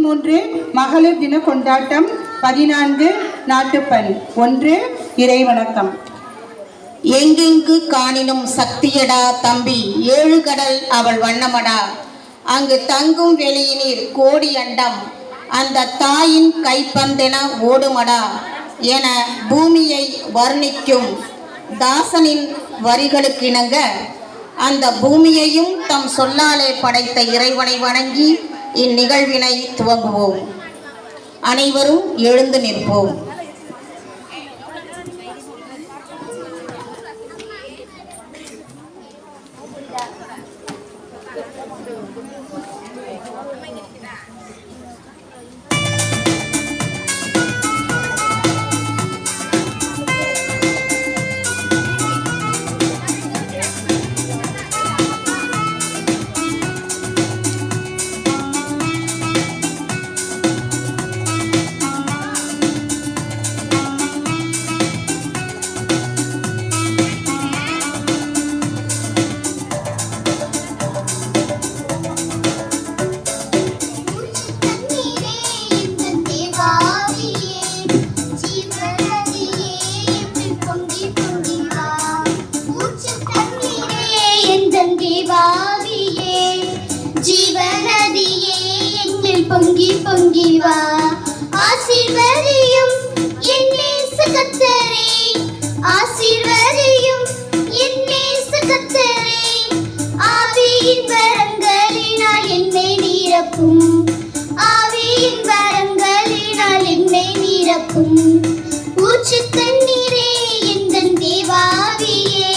13 மகளிர் தின கொண்டாட்டம். 14 நாட்டுப்பண். 1 இறைவணக்கம். எங்கெங்கு காணினும் சக்தியடா தம்பி, ஏழு கடல் அவள் வண்ணமடா, அங்கு தங்கும் வெளியினீர் கோடி அண்டம், அந்த தாயின் கைப்பந்தென ஓடுமடா என பூமியை வர்ணிக்கும் தாசனின் வரிகளுக்கிணங்க அந்த பூமியையும் தம் சொல்லாலே படைத்த இறைவனை வணங்கி இந்நிகழ்வினை துவங்குவோம். அனைவரும் எழுந்து நிற்போம். பொங்கி பொங்கி வா, ஆசீர்வதியும் என் நேச கர்த்தரே, ஆசீர்வதியும் என் நேச கர்த்தரே, ஆவியின் வரங்களினால் என்னை நிரப்பும், ஆவியின் வரங்களினால் என்னை நிரப்பும், ஊற்று தண்ணீரே எந்தன் தேவாவியே,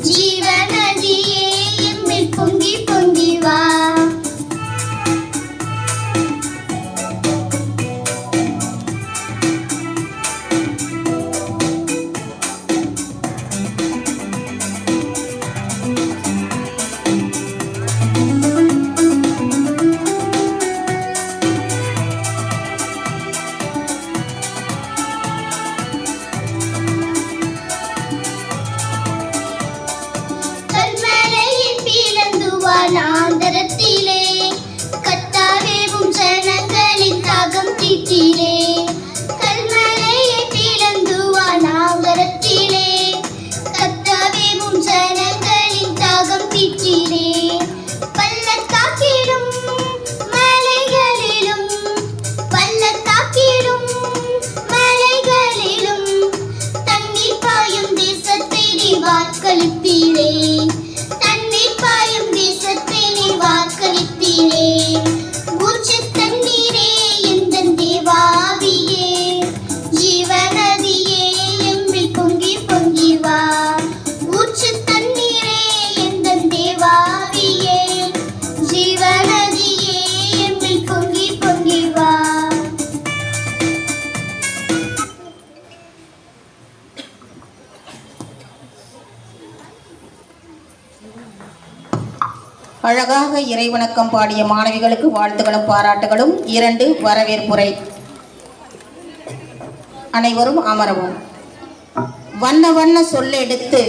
ஜீவநதியே எம்மில் பொங்கி பொங்கி வா. நாந்தரத்திலே கத்தாவேவும் ஜனங்களின் தாகம் தீட்டிலே, கல்மலையை பிளந்துவா நாந்தரத்திலே கத்தாவேவும் ஜனங்களின் தாகம் தீட்டிலே, பள்ளத்தாக்கிலும் மலைகளிலும், பள்ளத்தாக்கிலும் மலைகளிலும் தண்ணீர் பாயும் தேசத்தை நீ வாக்களித்தீரே, தண்ணீர் பாயும் தேசத்தை நீ வாக்களித்தீரே, ஊற்று தண்ணீரே எந்தன் தேவாவியே, ஜீவநதியே எம்மில் பொங்கி பொங்கி வா, ஊற்று தண்ணீரே எந்தன் தேவாவியே, ஜீவநதியே எம்மில் பொங்கி பொங்கி வா. அழகாக இறைவணக்கம் பாடிய மாணவிகளுக்கு வாழ்த்துக்களும் பாராட்டுகளும். 2 வரவேற்புரை. அனைவரும் அமரவும். வண்ண வண்ண சொல்லெடுத்து